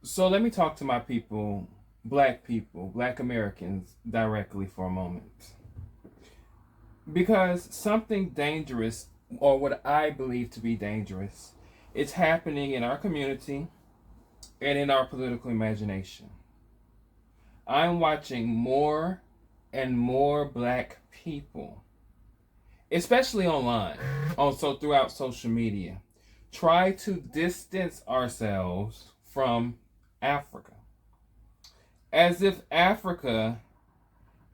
So let me talk to my people, black Americans, directly for a moment. Because something dangerous, or what I believe to be dangerous, is happening in our community and in our political imagination. I'm watching more and more black people, especially online, also throughout social media, try to distance ourselves from Africa. As if Africa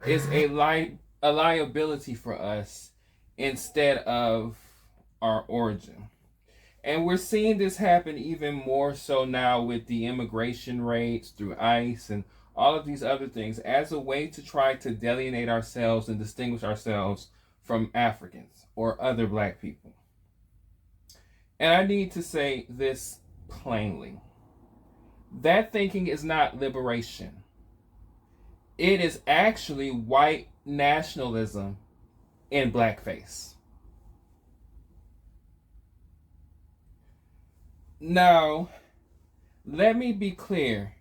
is a liability for us instead of our origin. And we're seeing this happen even more so now with the immigration rates through ICE and all of these other things as a way to try to delineate ourselves and distinguish ourselves from Africans or other black people. And I need to say this plainly. That thinking is not liberation. It is actually white nationalism in blackface. Now, let me be clear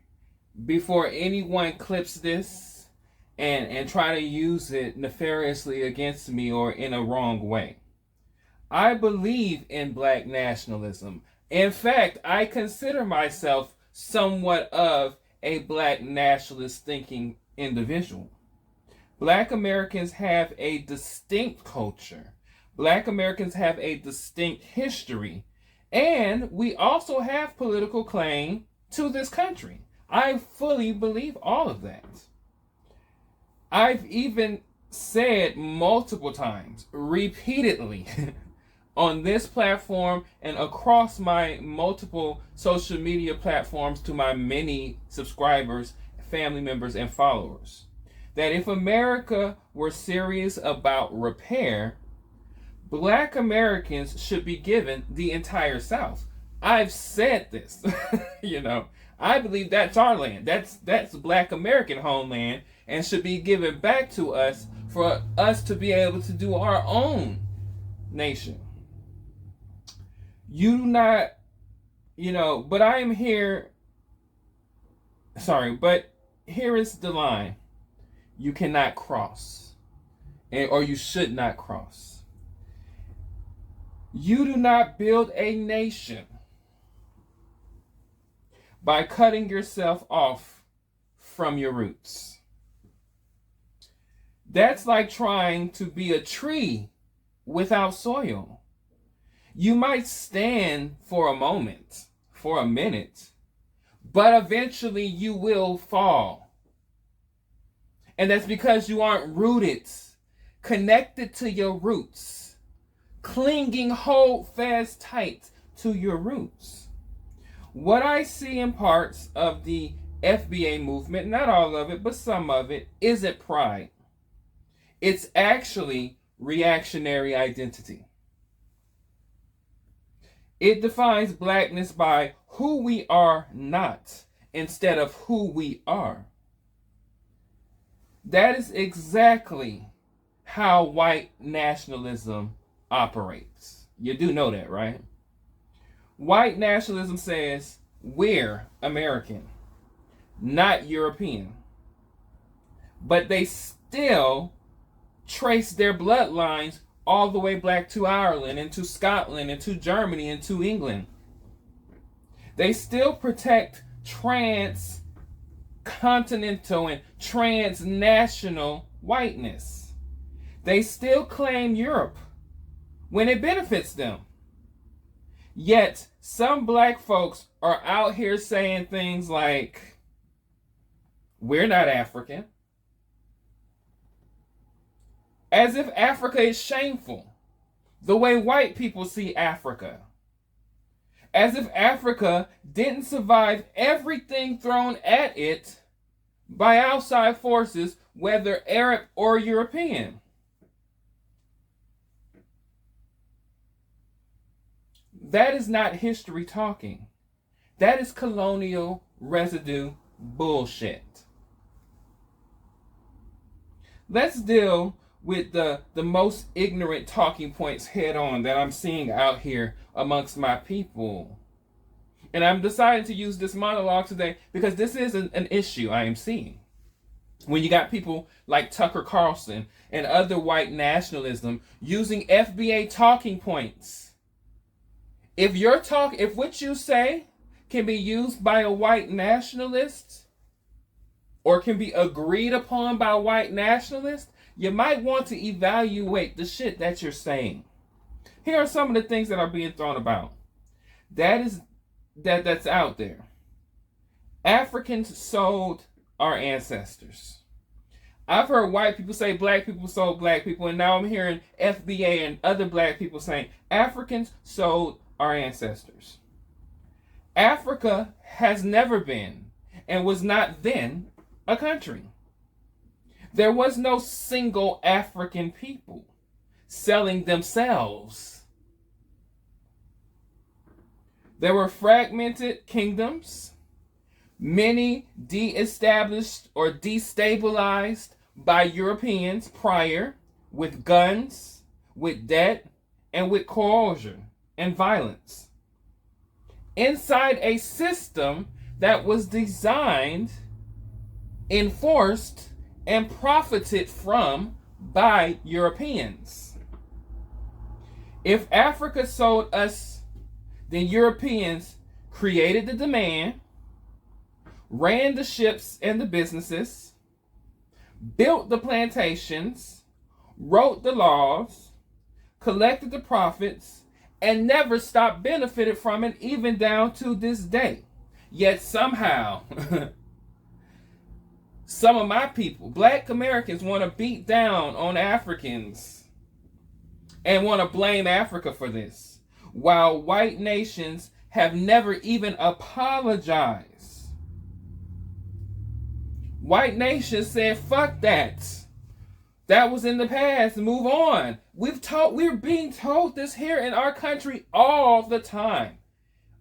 before anyone clips this and try to use it nefariously against me or in a wrong way. I believe in black nationalism. In fact, I consider myself somewhat of a black nationalist thinking individual. Black Americans have a distinct culture. Black Americans have a distinct history. And we also have political claim to this country. I fully believe all of that. I've even said multiple times, repeatedly, on this platform and across my multiple social media platforms to my many subscribers, family members, and followers, that if America were serious about repair, black Americans should be given the entire South. I've said this. I believe that's our land. That's black American homeland and should be given back to us for us to be able to do our own nation. You do not, but I am here. Sorry, but here is the line. You cannot cross, or you should not cross. You do not build a nation by cutting yourself off from your roots. That's like trying to be a tree without soil. You might stand for a moment, for a minute, but eventually you will fall. And that's because you aren't rooted, connected to your roots, clinging, hold fast tight to your roots. What I see in parts of the FBA movement, not all of it, but some of it, isn't pride. It's actually reactionary identity. It defines blackness by who we are not instead of who we are. That is exactly how white nationalism operates. You do know that, right? White nationalism says we're American, not European. But they still trace their bloodlines all the way back to Ireland and to Scotland and to Germany and to England. They still protect transcontinental and transnational whiteness. They still claim Europe when it benefits them. Yet some black folks are out here saying things like, we're not African. As if Africa is shameful, the way white people see Africa. As if Africa didn't survive everything thrown at it by outside forces, whether Arab or European. That is not history talking. That is colonial residue bullshit. Let's deal with the most ignorant talking points head on that I'm seeing out here amongst my people. And I'm deciding to use this monologue today because this is an issue I am seeing. When you got people like Tucker Carlson and other white nationalism using FBA talking points. If what you say can be used by a white nationalist or can be agreed upon by white nationalists, you might want to evaluate the shit that you're saying. Here are some of the things that are being thrown about. That's out there. Africans sold our ancestors. I've heard white people say black people sold black people, and now I'm hearing FBA and other black people saying Africans sold our ancestors. Africa has never been and was not then a country. There was no single African people selling themselves. There were fragmented kingdoms, many de-established or destabilized by Europeans prior, with guns, with debt, and with coercion and violence. Inside a system that was designed, enforced, and profited from by Europeans. If Africa sold us, then Europeans created the demand, ran the ships and the businesses, built the plantations, wrote the laws, collected the profits, and never stopped benefited from it, even down to this day. Yet somehow, some of my people, black Americans, want to beat down on Africans and want to blame Africa for this, while white nations have never even apologized. White nations said, fuck that. That was in the past. Move on. We're being told this here in our country all the time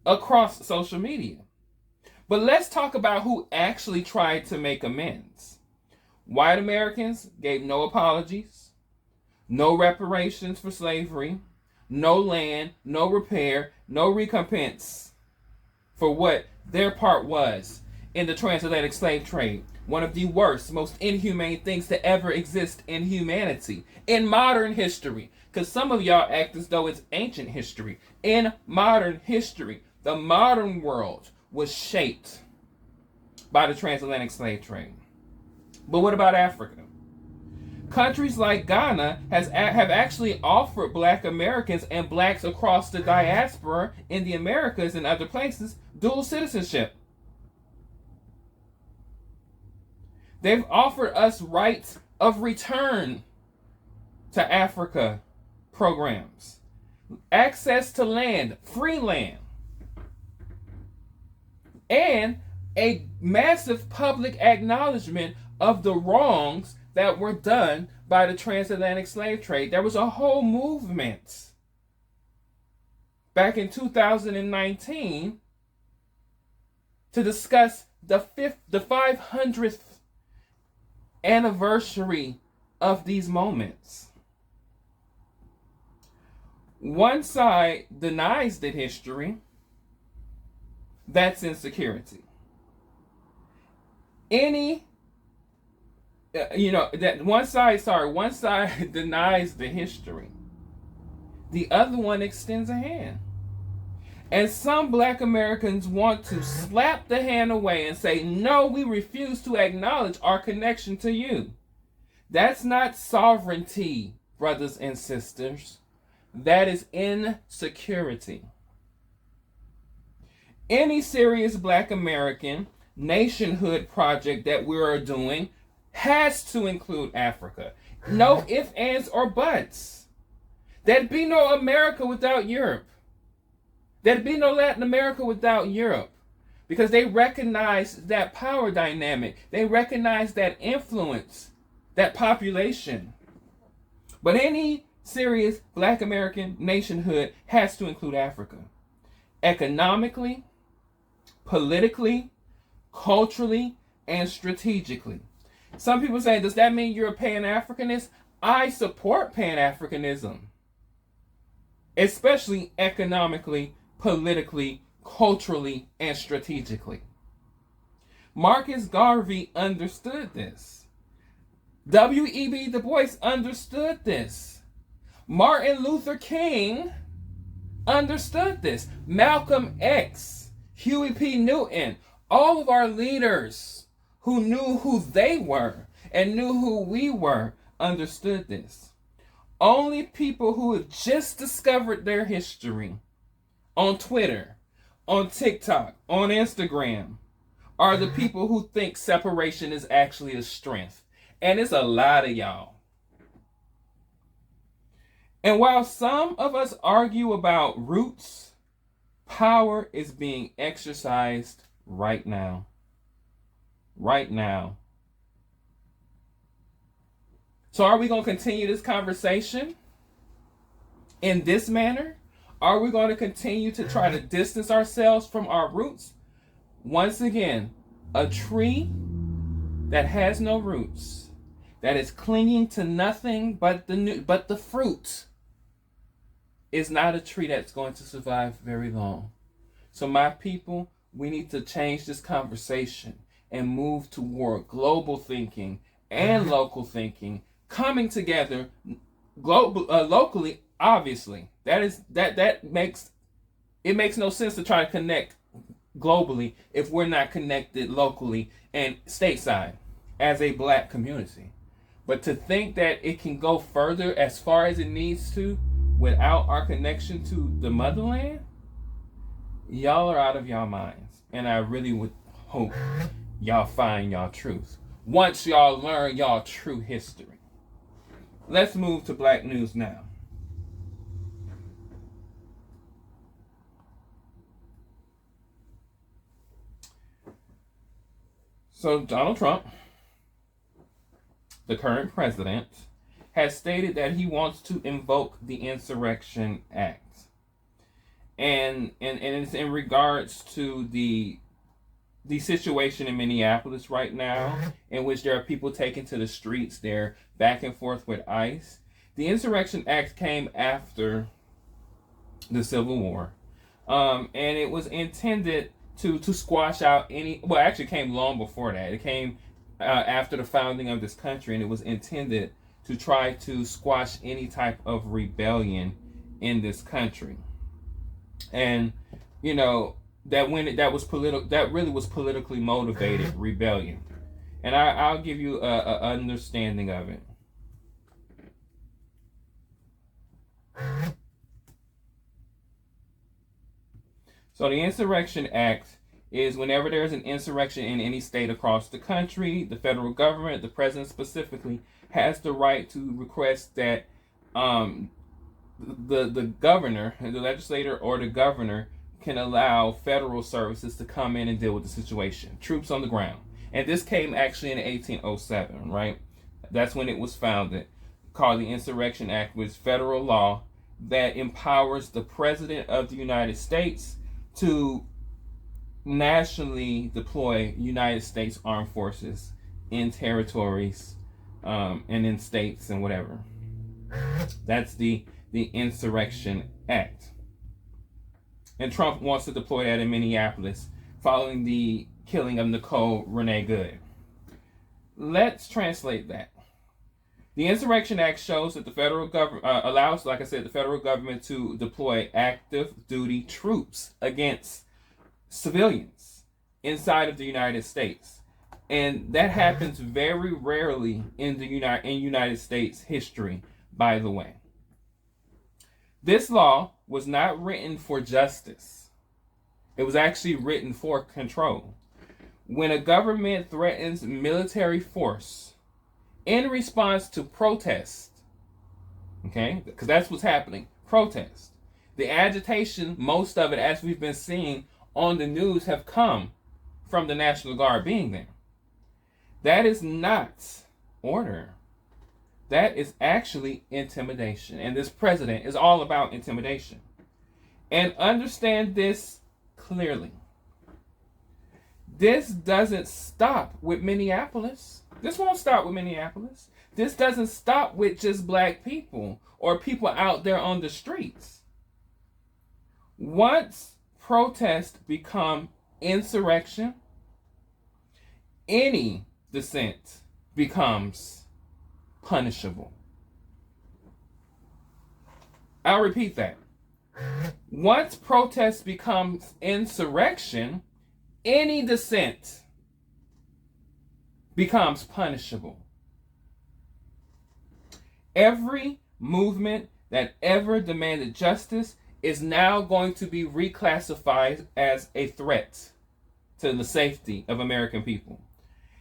across social media. But let's talk about who actually tried to make amends. White Americans gave no apologies, no reparations for slavery, no land, no repair, no recompense for what their part was in the transatlantic slave trade. One of the worst, most inhumane things to ever exist in humanity, in modern history. Because some of y'all act as though it's ancient history. In modern history, the modern world was shaped by the transatlantic slave trade. But what about Africa? Countries like Ghana have actually offered black Americans and blacks across the diaspora in the Americas and other places dual citizenship. They've offered us rights of return to Africa programs, access to land, free land, and a massive public acknowledgement of the wrongs that were done by the transatlantic slave trade. There was a whole movement back in 2019 to discuss the 500th anniversary of these moments. One side denies the history. That's insecurity. One side denies the history. The other one extends a hand. And some black Americans want to slap the hand away and say, no, we refuse to acknowledge our connection to you. That's not sovereignty, brothers and sisters. That is insecurity. Any serious black American nationhood project that we are doing has to include Africa. No ifs, ands, or buts. There'd be no America without Europe. There'd be no Latin America without Europe, because they recognize that power dynamic. They recognize that influence, that population. But any serious black American nationhood has to include Africa. Economically, politically, culturally, and strategically. Some people say, does that mean you're a Pan-Africanist? I support Pan-Africanism, especially economically, politically, culturally, and strategically. Marcus Garvey understood this. W.E.B. Du Bois understood this. Martin Luther King understood this. Malcolm X, Huey P. Newton, all of our leaders who knew who they were and knew who we were understood this. Only people who have just discovered their history on Twitter, on TikTok, on Instagram, are the people who think separation is actually a strength. And it's a lot of y'all. And while some of us argue about roots, power is being exercised right now. Right now. So are we going to continue this conversation in this manner? Are we going to continue to try to distance ourselves from our roots? Once again, a tree that has no roots, that is clinging to nothing but the fruit, is not a tree that's going to survive very long. So my people, we need to change this conversation and move toward global thinking and local thinking, coming together locally. Obviously, that makes no sense to try to connect globally if we're not connected locally and stateside as a black community. But to think that it can go further as far as it needs to without our connection to the motherland, y'all are out of y'all minds. And I really would hope y'all find y'all truth once y'all learn y'all true history. Let's move to black news now. So Donald Trump, the current president, has stated that he wants to invoke the Insurrection Act. And it's in regards to the situation in Minneapolis right now, in which there are people taken to the streets. They're back and forth with ICE. The Insurrection Act came after the Civil War, and it was intended to squash out any, well, actually came long before that. It came after the founding of this country, and it was intended to try to squash any type of rebellion in this country. And, you know, that really was politically motivated rebellion. And I'll give you a understanding of it. So the Insurrection Act is whenever there's an insurrection in any state across the country, the federal government, the president specifically, has the right to request that the governor, the legislator, or the governor can allow federal services to come in and deal with the situation. Troops on the ground. And this came actually in 1807, right? That's when it was founded, called the Insurrection Act, which is federal law that empowers the President of the United States to nationally deploy United States Armed Forces in territories and in states and whatever. That's the Insurrection Act. And Trump wants to deploy that in Minneapolis following the killing of Nicole Renee Good. Let's translate that. The Insurrection Act shows that the federal government allows, like I said, the federal government to deploy active duty troops against civilians inside of the United States. And that happens very rarely in United States history, by the way. This law was not written for justice. It was actually written for control. When a government threatens military force in response to protest, okay, because that's what's happening, protest. The agitation, most of it, as we've been seeing on the news, have come from the National Guard being there. That is not order. That is actually intimidation. And this president is all about intimidation. And understand this clearly. This doesn't stop with Minneapolis. This won't stop with Minneapolis. This doesn't stop with just black people or people out there on the streets. Once protest become insurrection, any dissent becomes punishable. I'll repeat that. Once protest becomes insurrection, any dissent becomes punishable. Every movement that ever demanded justice is now going to be reclassified as a threat to the safety of American people.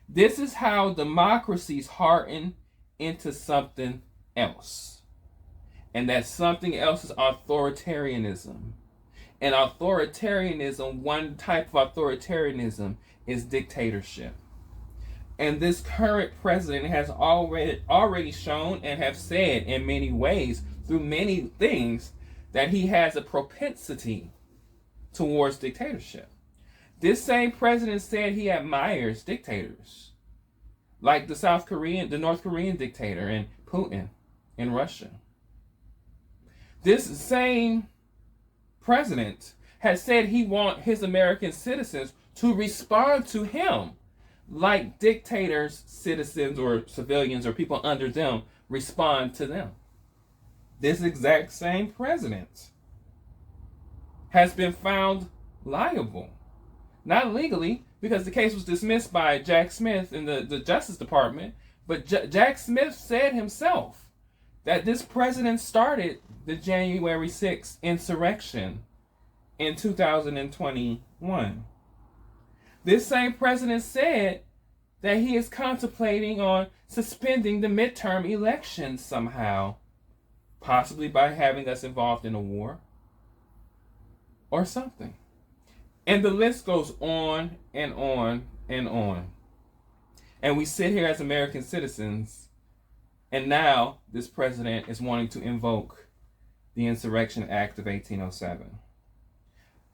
This is how democracies harden into something else. And that something else is authoritarianism. And authoritarianism, one type of authoritarianism is dictatorship. And this current president has already shown and have said in many ways, through many things, that he has a propensity towards dictatorship. This same president said he admires dictators, like the North Korean dictator and Putin in Russia. This same president has said he wants his American citizens to respond to him like dictators, citizens, or civilians, or people under them respond to them. This exact same president has been found liable. Not legally, because the case was dismissed by Jack Smith in the Justice Department, but Jack Smith said himself that this president started the January 6th insurrection in 2021. This same president said that he is contemplating on suspending the midterm elections somehow, possibly by having us involved in a war or something. And the list goes on and on and on. And we sit here as American citizens, and now this president is wanting to invoke the Insurrection Act of 1807.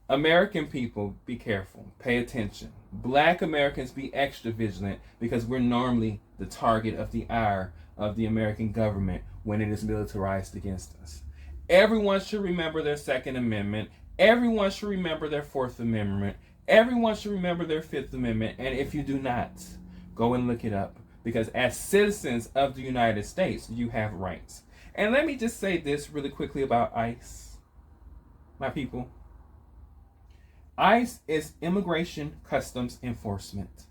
American people, be careful, pay attention. Black Americans, be extra vigilant, because we're normally the target of the ire of the American government when it is militarized against us. Everyone should remember their Second Amendment. Everyone should remember their Fourth Amendment. Everyone should remember their Fifth Amendment. And if you do not, go and look it up, because as citizens of the United States, you have rights. And let me just say this really quickly about ICE, my people. ICE is Immigration Customs Enforcement.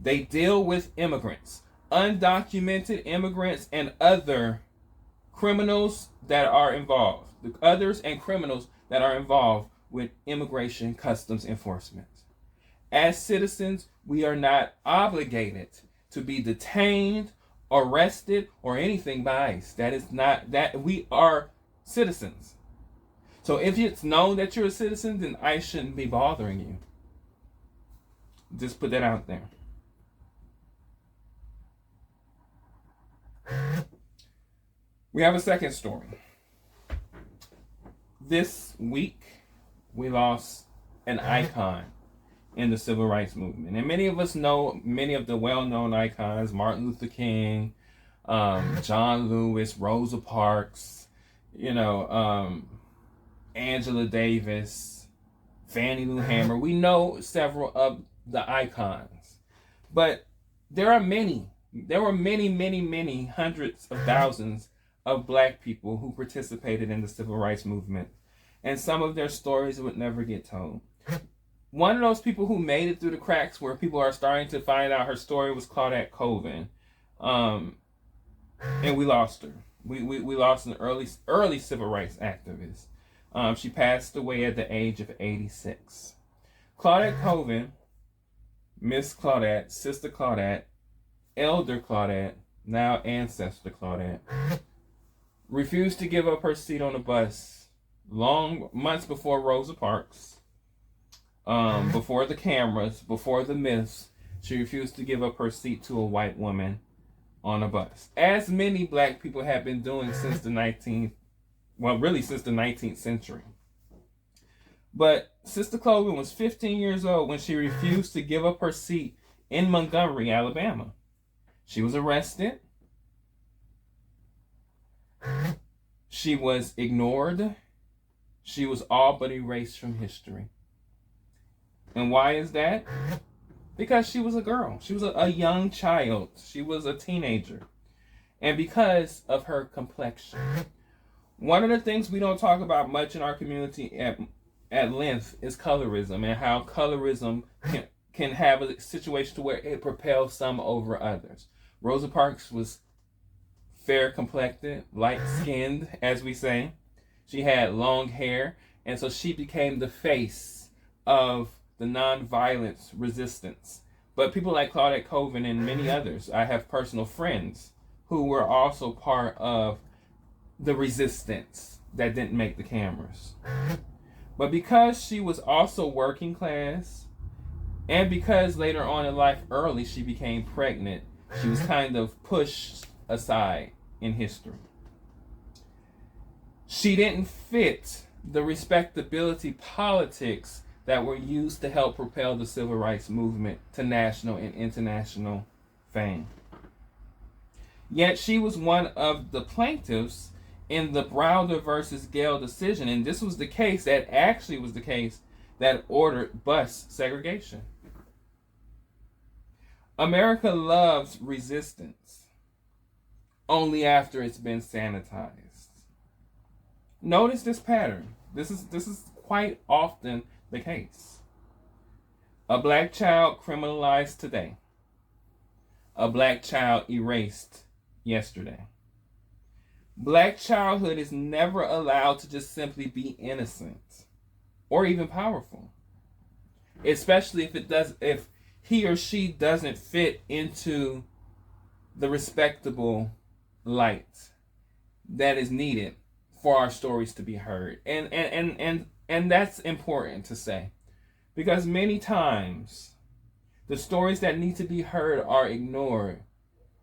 They deal with immigrants, undocumented immigrants, and other criminals that are involved. The others and criminals that are involved with Immigration Customs Enforcement. As citizens, we are not obligated to be detained, arrested, or anything by ICE. That is not, that we are citizens. So if it's known that you're a citizen, then ICE shouldn't be bothering you. Just put that out there. We have a second story. This week, we lost an icon in the civil rights movement. And many of us know many of the well-known icons: Martin Luther King, John Lewis, Rosa Parks, Angela Davis, Fannie Lou Hamer. We know several of the icons. But there were many, hundreds of thousands of black people who participated in the civil rights movement. And some of their stories would never get told. One of those people who made it through the cracks, where people are starting to find out her story, was Claudette Colvin. And we lost her. We lost an early civil rights activist. She passed away at the age of 86. Claudette Colvin, Miss Claudette, Sister Claudette, Elder Claudette, now Ancestor Claudette, refused to give up her seat on the bus months before Rosa Parks, before the cameras, before the myths. She refused to give up her seat to a white woman on a bus, as many black people have been doing since the 19th century. But Sister Colvin was 15 years old when she refused to give up her seat in Montgomery, Alabama. She was arrested. She was ignored. She was all but erased from history. And why is that? Because she was a girl. She was a young child. She was a teenager. And because of her complexion. One of the things we don't talk about much in our community at length is colorism, and how colorism can have a situation to where it propels some over others. Rosa Parks was fair complected, light skinned, as we say. She had long hair, and so she became the face of the nonviolence resistance. But people like Claudette Colvin and many others, I have personal friends who were also part of the resistance that didn't make the cameras. But because she was also working class, and because later on in life, early, she became pregnant, she was kind of pushed aside in history. She didn't fit the respectability politics that were used to help propel the civil rights movement to national and international fame. Yet she was one of the plaintiffs in the Browder versus Gale decision, and this was the case that actually was the case that ordered bus segregation. America loves resistance only after it's been sanitized. Notice this pattern. This is quite often the case. A black child criminalized today. A black child erased yesterday. Black childhood is never allowed to just simply be innocent or even powerful. Especially if he or she doesn't fit into the respectable light that is needed for our stories to be heard. And that's important to say, because many times the stories that need to be heard are ignored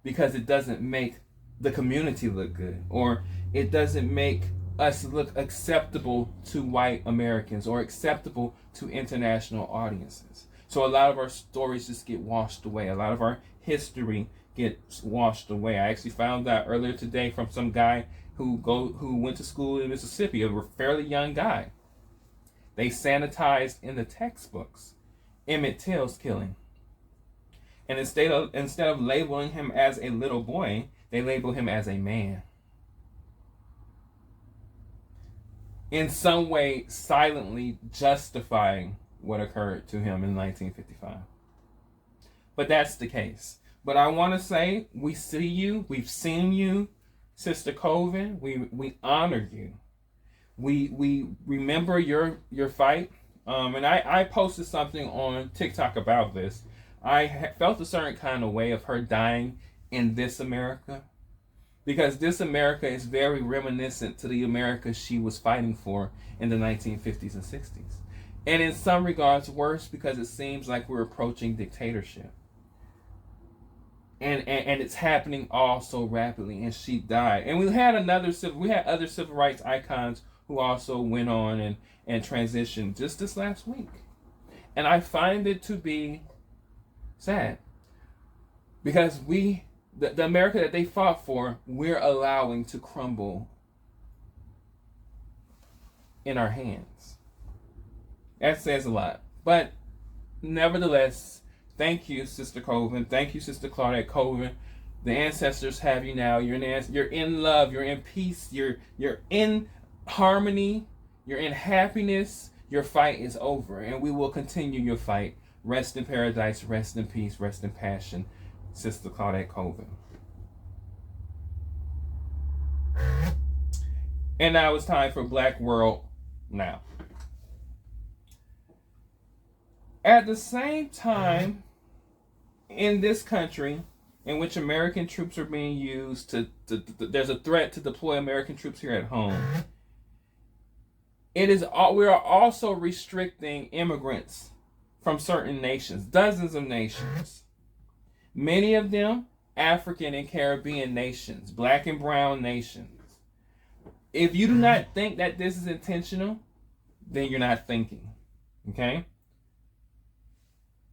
because it doesn't make the community look good, or it doesn't make us look acceptable to white Americans or acceptable to international audiences. So a lot of our stories just get washed away. A lot of our history gets washed away. I actually found out earlier today from some guy who went to school in Mississippi, a fairly young guy. They sanitized in the textbooks Emmett Till's killing. And instead of labeling him as a little boy, they label him as a man. In some way, silently justifying what occurred to him in 1955. But that's the case. But I want to say, we see you, we've seen you, Sister Colvin. We honor you. We remember your fight. And I posted something on TikTok about this. I felt a certain kind of way of her dying in this America, because this America is very reminiscent to the America she was fighting for in the 1950s and 60s. And in some regards worse, because it seems like we're approaching dictatorship. And it's happening all so rapidly, and she died. And we had other civil rights icons who also went on and transitioned just this last week. And I find it to be sad, because the America that they fought for, we're allowing to crumble in our hands. That says a lot. But nevertheless, thank you, Sister Colvin. Thank you, Sister Claudette Colvin. The ancestors have you now. You're in love. You're in peace. You're in harmony. You're in happiness. Your fight is over, and we will continue your fight. Rest in paradise. Rest in peace. Rest in passion, Sister Claudette Colvin. And now it's time for Black World Now. At the same time, in this country, in which American troops are being used there's a threat to deploy American troops here at home. We are also restricting immigrants from certain nations, dozens of nations. Many of them African and Caribbean nations, black and brown nations. If you do not think that this is intentional, then you're not thinking. Okay?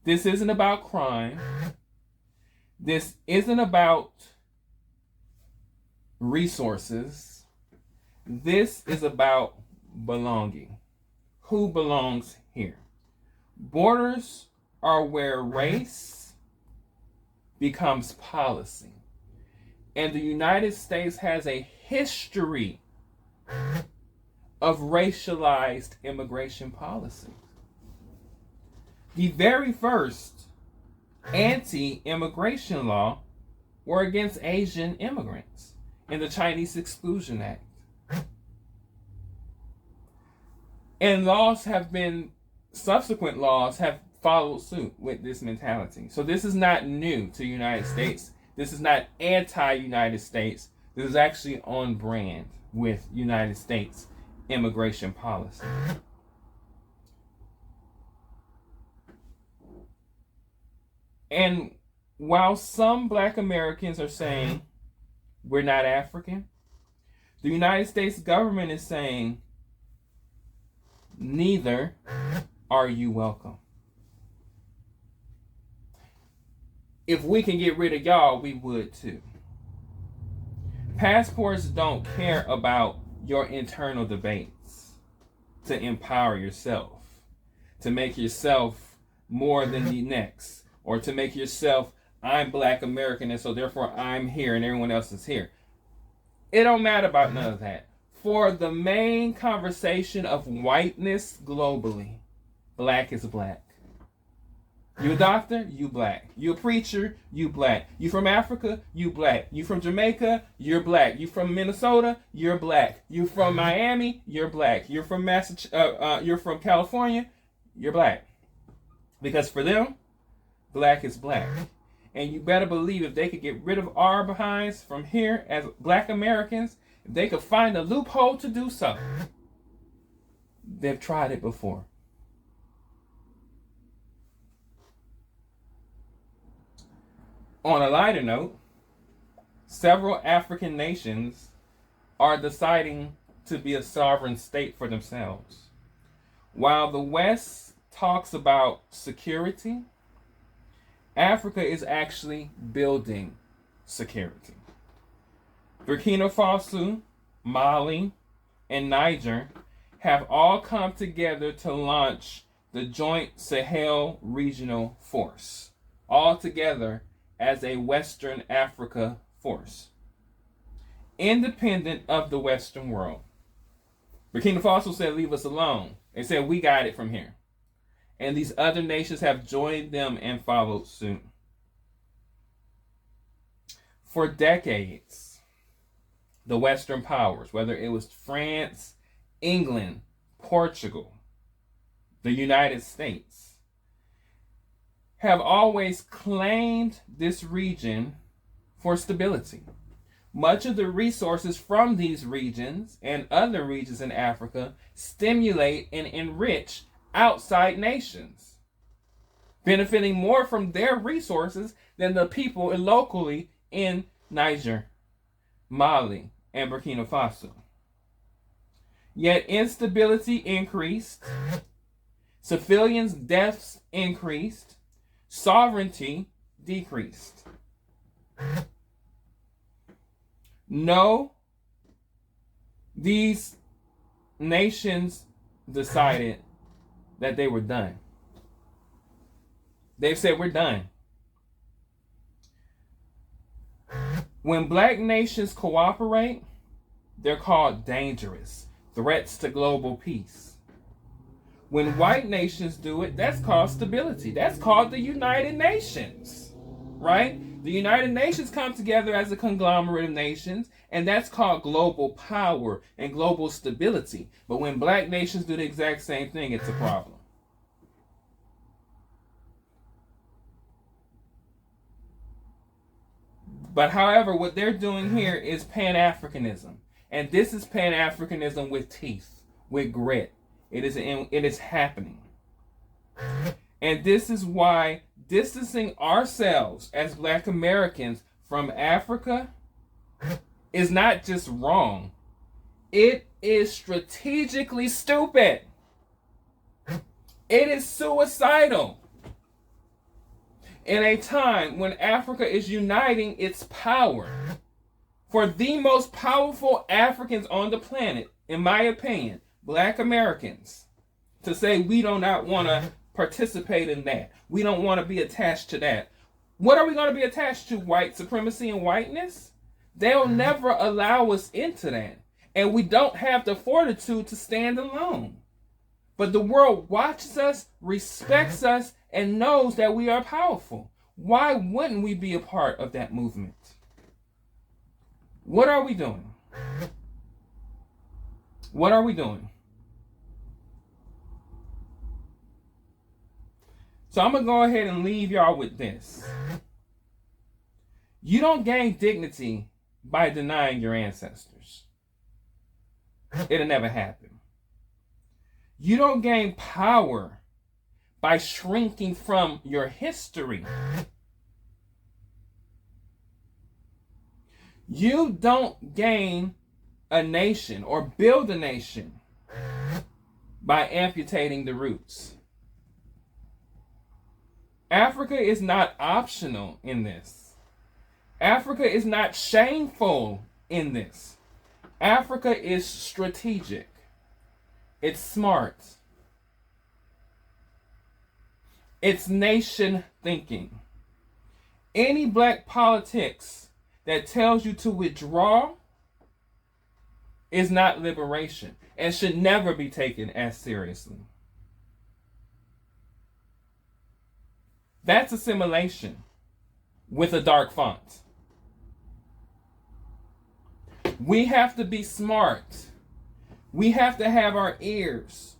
This isn't about crime. This isn't about resources. This is about belonging. Who belongs here? Borders are where race becomes policy. And the United States has a history of racialized immigration policy. The very first anti-immigration law were against Asian immigrants in the Chinese Exclusion Act. And subsequent laws have followed suit with this mentality. So this is not new to the United States. This is not anti-United States. This is actually on brand with United States immigration policy. And while some Black Americans are saying we're not African, the United States government is saying neither are you welcome. If we can get rid of y'all, we would too. Passports don't care about your internal debates to empower yourself, to make yourself more than the next, or to make yourself, I'm Black American and so therefore I'm here and everyone else is here. It don't matter about none of that. For the main conversation of whiteness globally, Black is Black. You a doctor? You Black. You a preacher? You Black. You from Africa? You Black. You from Jamaica? You're Black. You from Minnesota? You're Black. You from Miami? You're Black. You're from you're from California? You're Black. Because for them, Black is Black. And you better believe if they could get rid of our behinds from here as Black Americans, if they could find a loophole to do so, they've tried it before. On a lighter note, several African nations are deciding to be a sovereign state for themselves. While the West talks about security, Africa is actually building security. Burkina Faso, Mali, and Niger have all come together to launch the Joint Sahel Regional Force, all together as a Western Africa force, independent of the Western world. Burkina Faso said, leave us alone. They said, we got it from here. And these other nations have joined them and followed suit. For decades, the Western powers, whether it was France, England, Portugal, the United States, have always claimed this region for stability. Much of the resources from these regions and other regions in Africa stimulate and enrich outside nations, benefiting more from their resources than the people locally in Niger, Mali, and Burkina Faso. Yet instability increased, civilians' deaths increased, sovereignty decreased. No, these nations decided that they were done. They've said, we're done. When Black nations cooperate, they're called dangerous, threats to global peace. When white nations do it, that's called stability. That's called the United Nations, right? The United Nations come together as a conglomerate of nations, and that's called global power and global stability. But when Black nations do the exact same thing, it's a problem. But however, what they're doing here is Pan-Africanism. And this is Pan-Africanism with teeth, with grit. It is happening. And this is why distancing ourselves as Black Americans from Africa is not just wrong. It is strategically stupid. It is suicidal. In a time when Africa is uniting its power, for the most powerful Africans on the planet, in my opinion, Black Americans, to say we do not want to participate in that. We don't want to be attached to that. What are we going to be attached to? White supremacy and whiteness? They'll never allow us into that. And we don't have the fortitude to stand alone. But the world watches us, respects us, and knows that we are powerful. Why wouldn't we be a part of that movement? What are we doing? What are we doing? So I'm going to go ahead and leave y'all with this. You don't gain dignity by denying your ancestors. It'll never happen. You don't gain power by shrinking from your history. You don't gain a nation or build a nation by amputating the roots. Africa is not optional in this. Africa is not shameful in this. Africa is strategic. It's smart. It's nation thinking. Any black politics that tells you to withdraw is not liberation and should never be taken as seriously. That's assimilation with a dark font. We have to be smart. We have to have our ears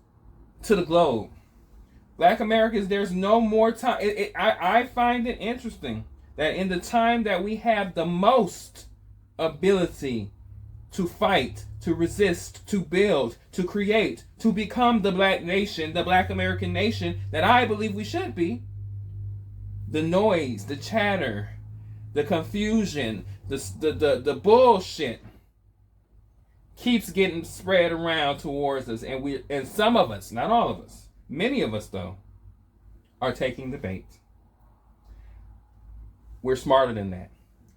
to the globe. Black Americans, there's no more time. I find it interesting that in the time that we have the most ability to fight, to resist, to build, to create, to become the black nation, the black American nation that I believe we should be, the noise, the chatter, the confusion, the bullshit keeps getting spread around towards us, and some of us, not all of us, many of us though, are taking the bait. We're smarter than that.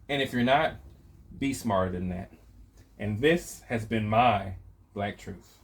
And if you're not, be smarter than that. And this has been my Black Truth.